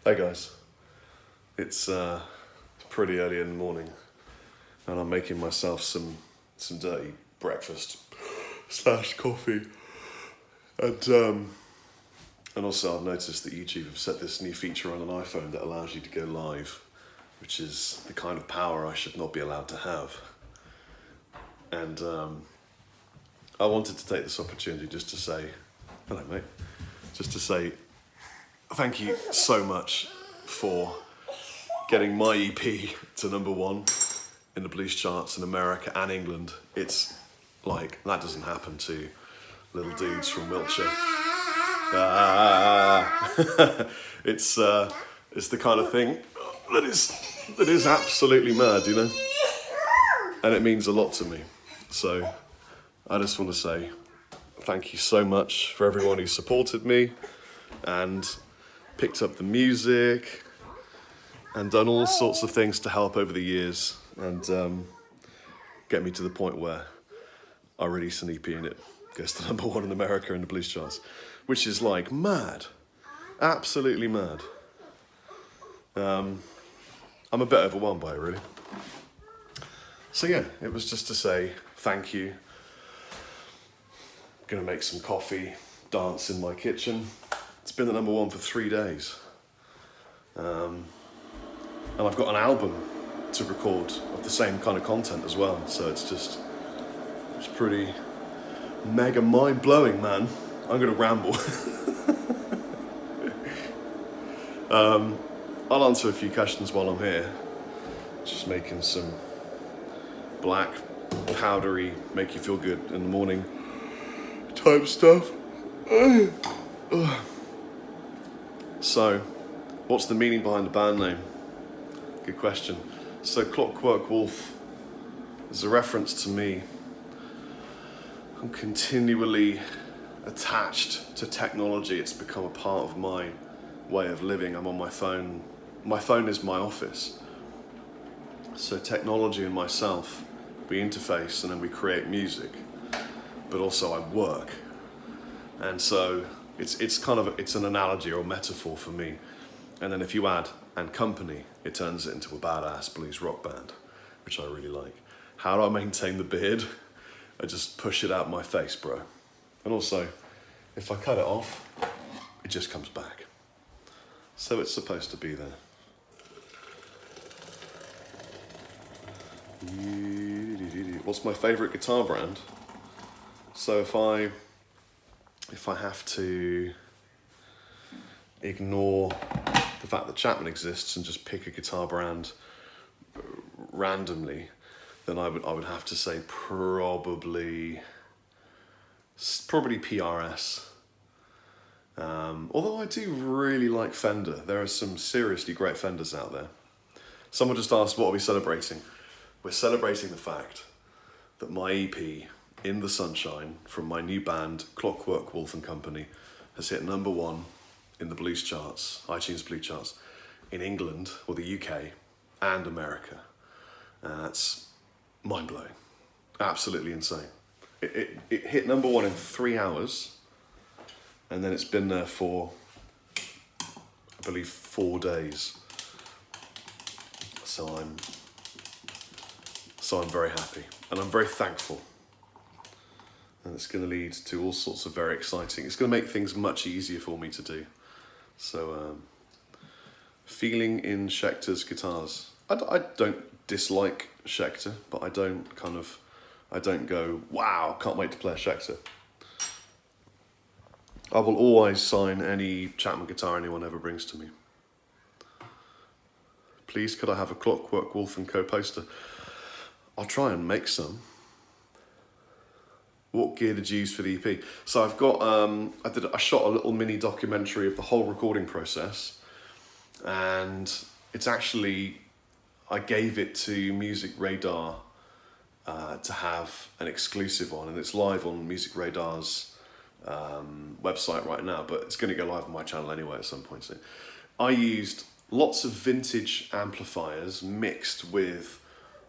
Hey guys, it's pretty early in the morning, and I'm making myself some dirty breakfast slash coffee, and also I've noticed that YouTube have set this new feature on an iPhone that allows you to go live, which is the kind of power I should not be allowed to have. And I wanted to take this opportunity just to say, hello mate, just to say thank you so much for getting my EP to #1 in the blues charts in America and England. It's like, that doesn't happen to little dudes from Wiltshire. It's the kind of thing that is absolutely mad, you know? And it means a lot to me. So I just want to say thank you so much for everyone who supported me and picked up the music and done all sorts of things to help over the years and get me to the point where I release an EP and it goes to #1 in America in the blues charts, which is like mad, absolutely mad. I'm a bit overwhelmed by it, really. So yeah, it was just to say thank you. Gonna make some coffee, dance in my kitchen. It's been the #1 for 3 days. And I've got an album to record of the same kind of content as well. So it's pretty mega mind-blowing, man. I'm gonna ramble. I'll answer a few questions while I'm here. Just making some black, powdery, make you feel good in the morning type stuff. So, what's the meaning behind the band name? Good question. So, Clockwork Wolf is a reference to me. I'm continually attached to technology. It's become a part of my way of living. I'm on my phone. My phone is my office. So technology and myself, we interface and then we create music, but also I work. And so it's an analogy or a metaphor for me. And then if you add "and company," it turns it into a badass blues rock band, which I really like. How do I maintain the beard? I just push it out my face, bro. And also, if I cut it off, it just comes back. So it's supposed to be there. What's my favourite guitar brand? So if I have to ignore the fact that Chapman exists and just pick a guitar brand randomly, then I would have to say probably PRS. Although I do really like Fender. There are some seriously great Fenders out there. Someone just asked, what are we celebrating? We're celebrating the fact that my EP, In the Sunshine, from my new band, Clockwork Wolf Company, has hit #1 in the blues charts, iTunes blues charts, in England, or the UK, and America. That's mind-blowing. Absolutely insane. It hit #1 in 3 hours, and then it's been there for, I believe, 4 days. So I'm very happy, and I'm very thankful. And it's going to lead to all sorts of very exciting, it's going to make things much easier for me to do. So, feeling in Schecter's guitars. I don't dislike Schecter, but I don't go, wow, can't wait to play a Schecter. I will always sign any Chapman guitar anyone ever brings to me. Please, could I have a Clockwork Wolf Co poster? I'll try and make some. What gear did you use for the EP? So I've got, I shot a little mini documentary of the whole recording process, and it's actually, I gave it to Music Radar to have an exclusive on, and it's live on Music Radar's website right now, but it's going to go live on my channel anyway at some point soon. I used lots of vintage amplifiers mixed with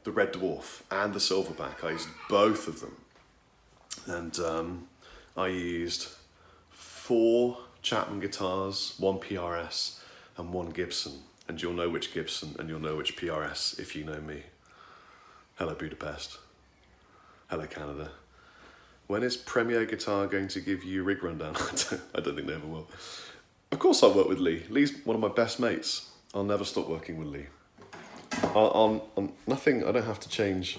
the Red Dwarf and the Silverback. I used both of them. And I used 4 Chapman guitars, 1 PRS, and one Gibson, and you'll know which Gibson and you'll know which PRS if you know me. Hello Budapest. Hello Canada. When is Premier Guitar going to give you a rig rundown? I don't think they ever will. Of course I work with Lee. Lee's one of my best mates. I'll never stop working with Lee. On nothing, I don't have to change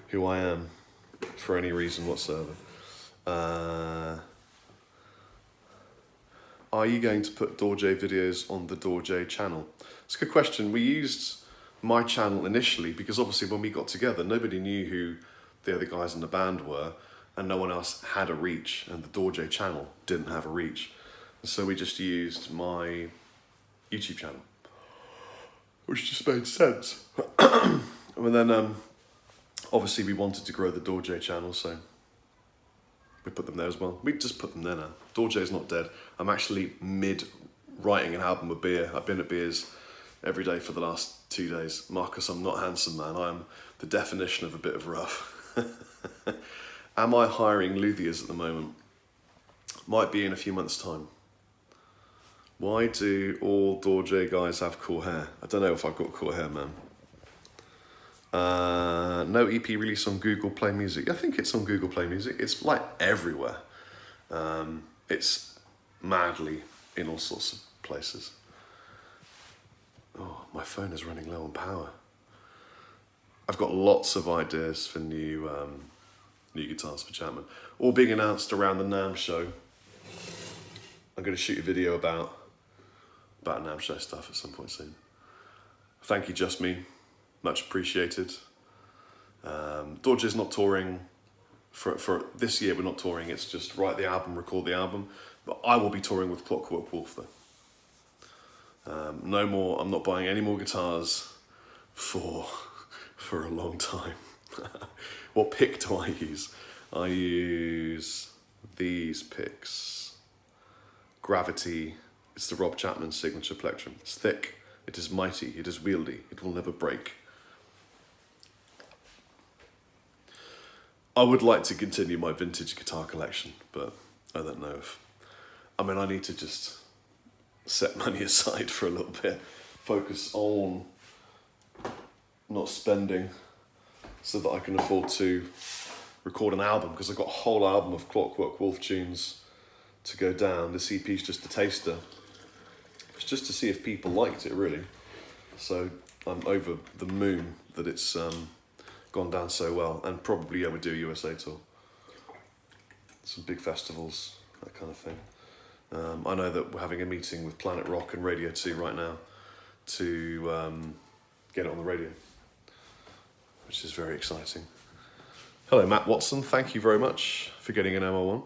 who I am for any reason whatsoever. Are you going to put Dorje videos on the Dorje channel? It's a good question. We used my channel initially because obviously when we got together, nobody knew who the other guys in the band were and no one else had a reach, and the Dorje channel didn't have a reach. So we just used my YouTube channel, which just made sense. And then obviously we wanted to grow the Dorje channel, so we put them there as well. We just put them there now. Dorje's not dead. I'm actually mid-writing an album of beer. I've been at beers every day for the last 2 days. Marcus, I'm not handsome, man. I'm the definition of a bit of rough. Am I hiring luthiers at the moment? Might be in a few months' time. Why do all Dorje guys have cool hair? I don't know if I've got cool hair, man. No EP release on Google Play Music. I think it's on Google Play Music. It's like everywhere. It's madly in all sorts of places. Oh, my phone is running low on power. I've got lots of ideas for new guitars for Chapman. All being announced around the NAMM show. I'm going to shoot a video about NAMM show stuff at some point soon. Thank you, Just Me. Much appreciated. Dorje's not touring for this year. We're not touring. It's just write the album, record the album. But I will be touring with Clockwork Wolf though. No more. I'm not buying any more guitars for a long time. What pick do I use? I use these picks. Gravity. It's the Rob Chapman signature plectrum. It's thick. It is mighty. It is wieldy. It will never break. I would like to continue my vintage guitar collection, but I don't know if... I mean, I need to just set money aside for a little bit. Focus on not spending so that I can afford to record an album, because I've got a whole album of Clockwork Wolf tunes to go down. This EP is just a taster. It's just to see if people liked it, really. So I'm over the moon that it's gone down so well, and probably I would do a USA tour. Some big festivals, that kind of thing. I know that we're having a meeting with Planet Rock and Radio 2 right now to get it on the radio, which is very exciting. Hello, Matt Watson. Thank you very much for getting an MO1.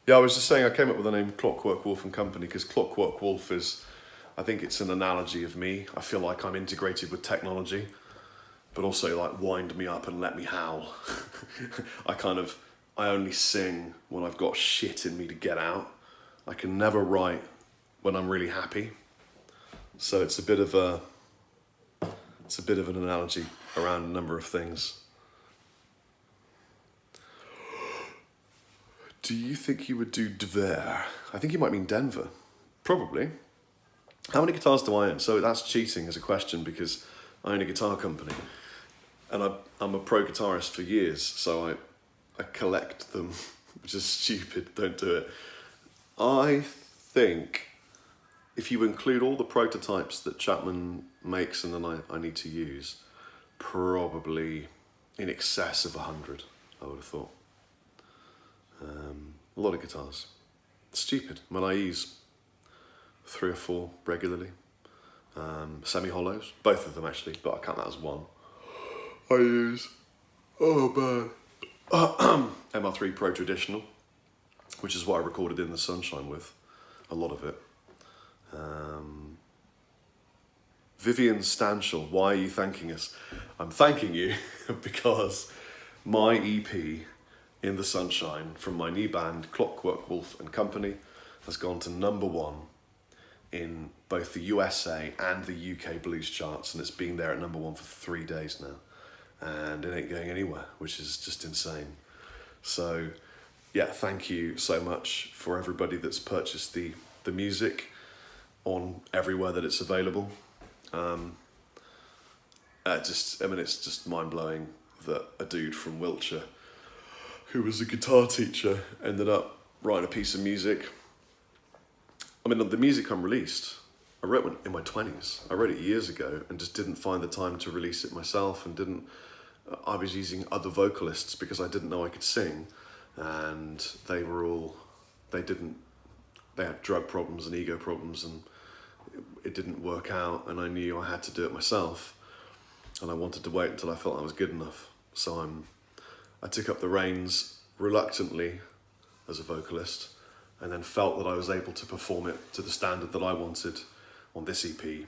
Yeah, I was just saying I came up with the name Clockwork Wolf and Company because Clockwork Wolf is, I think it's an analogy of me. I feel like I'm integrated with technology, but also like wind me up and let me howl. I only sing when I've got shit in me to get out. I can never write when I'm really happy. So it's a bit of an analogy around a number of things. Do you think you would do Dver? I think you might mean Denver. Probably. How many guitars do I own? So that's cheating as a question because I own a guitar company. And I'm a pro guitarist for years, so I collect them, which is stupid, don't do it. I think if you include all the prototypes that Chapman makes and then I need to use, probably in excess of 100, I would have thought. A lot of guitars. Stupid. I mean, I use 3 or 4 regularly. Semi-hollows, both of them actually, but I count that as one. I use, MR3 Pro Traditional, which is what I recorded In the Sunshine with, a lot of it. Vivian Stanshall, why are you thanking us? I'm thanking you because my EP, In the Sunshine, from my new band, Clockwork Wolf and Company, has gone to #1 in both the USA and the UK blues charts, and it's been there at #1 for 3 days now. And it ain't going anywhere, which is just insane. So yeah, thank you so much for everybody that's purchased the music on everywhere that it's available. It's just mind-blowing that a dude from Wiltshire who was a guitar teacher ended up writing a piece of music. I mean, the music I wrote it in my 20s. I wrote it years ago and just didn't find the time to release it myself, and I was using other vocalists because I didn't know I could sing, and they had drug problems and ego problems, and it didn't work out, and I knew I had to do it myself, and I wanted to wait until I felt I was good enough. So I took up the reins reluctantly as a vocalist, and then felt that I was able to perform it to the standard that I wanted on this EP.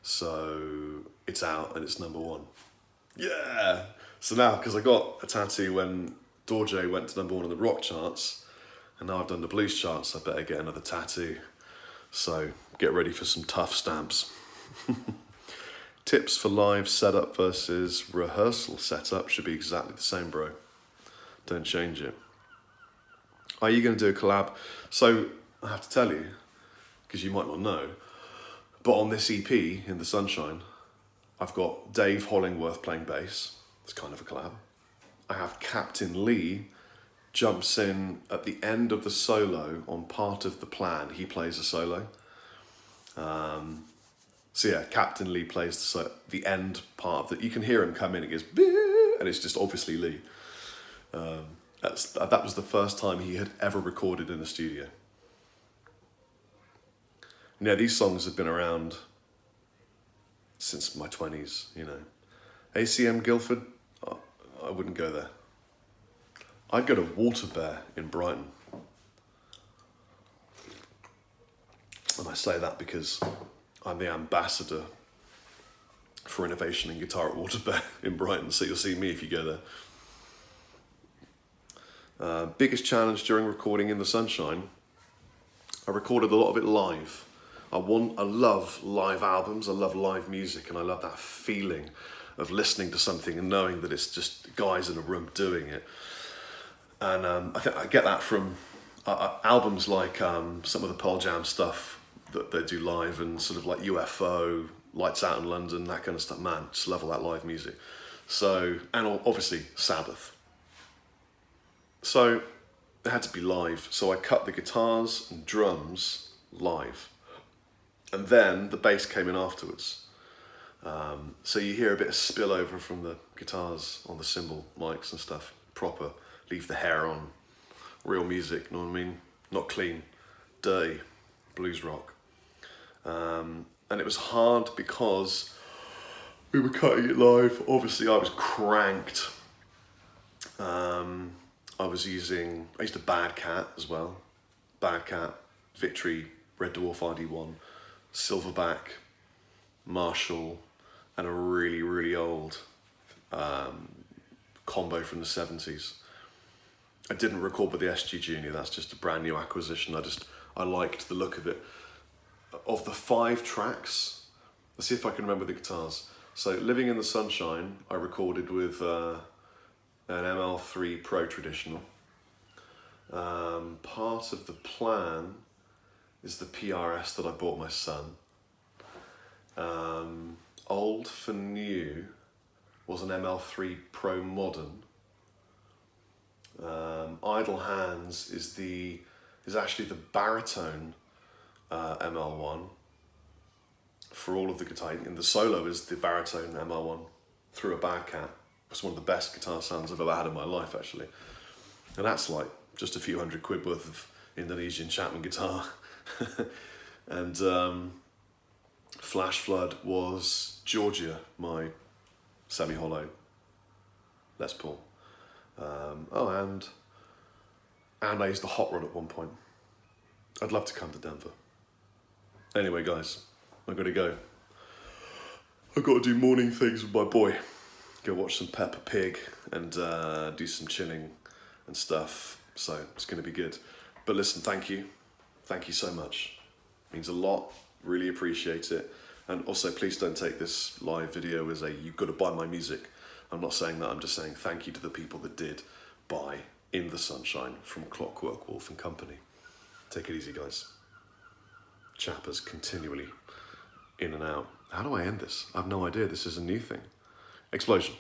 So it's out and it's #1. Yeah! So now, because I got a tattoo when Dorje went to #1 in the rock charts, and now I've done the blues charts, I better get another tattoo. So get ready for some tough stamps. Tips for live setup versus rehearsal setup should be exactly the same, bro. Don't change it. Are you going to do a collab? So I have to tell you, because you might not know, but on this EP, In the Sunshine, I've got Dave Hollingworth playing bass. It's kind of a collab. I have Captain Lee jumps in at the end of the solo on part of the plan. He plays a solo. So yeah, Captain Lee plays the end part of that. You can hear him come in, it goes, and it's just obviously Lee. That was the first time he had ever recorded in a studio. Yeah, these songs have been around since my 20s, you know. ACM Guildford, I wouldn't go there. I'd go to Waterbear in Brighton. And I say that because I'm the ambassador for innovation in guitar at Waterbear in Brighton, so you'll see me if you go there. Biggest challenge during recording In the Sunshine, I recorded a lot of it live. I love live albums, I love live music, and I love that feeling of listening to something and knowing that it's just guys in a room doing it. And I think I get that from albums like some of the Pearl Jam stuff that they do live, and sort of like UFO, Lights Out in London, that kind of stuff. Man, just love all that live music. So, and obviously Sabbath. So it had to be live. So I cut the guitars and drums live. And then the bass came in afterwards. So you hear a bit of spillover from the guitars on the cymbal mics and stuff. Proper, leave the hair on. Real music, you know what I mean? Not clean, dirty, blues rock. And it was hard because we were cutting it live. Obviously I was cranked. I used a BadCat as well. BadCat, Victory, Red Dwarf RD1, Silverback, Marshall, and a really, really old combo from the 70s. I didn't record with the SG Junior, that's just a brand new acquisition. I liked the look of it. Of the 5 tracks, let's see if I can remember the guitars. So Living in the Sunshine, I recorded with an ML3 Pro Traditional. Part of the plan is the PRS that I bought my son. Old for New was an ML3 Pro Modern. Idle Hands is actually the baritone ML1 for all of the guitar, and the solo is the baritone ML1 through a BadCat. It's one of the best guitar sounds I've ever had in my life, actually. And that's like just a few £100 worth of Indonesian Chapman guitar. And Flash Flood was Georgia, my semi-hollow Les Paul. And I used the Hot Rod at one point. I'd love to come to Denver. Anyway, guys, I've got to go. I've got to do morning things with my boy. Go watch some Peppa Pig and do some chilling and stuff. So it's going to be good. But listen, thank you. Thank you so much. It means a lot. Really appreciate it. And also, please don't take this live video as you've got to buy my music. I'm not saying that. I'm just saying thank you to the people that did buy in the sunshine from Clockwork Wolf and Company. Take it easy, guys. Chappers continually in and out. How do I end this? I have no idea. This is a new thing. Explosion.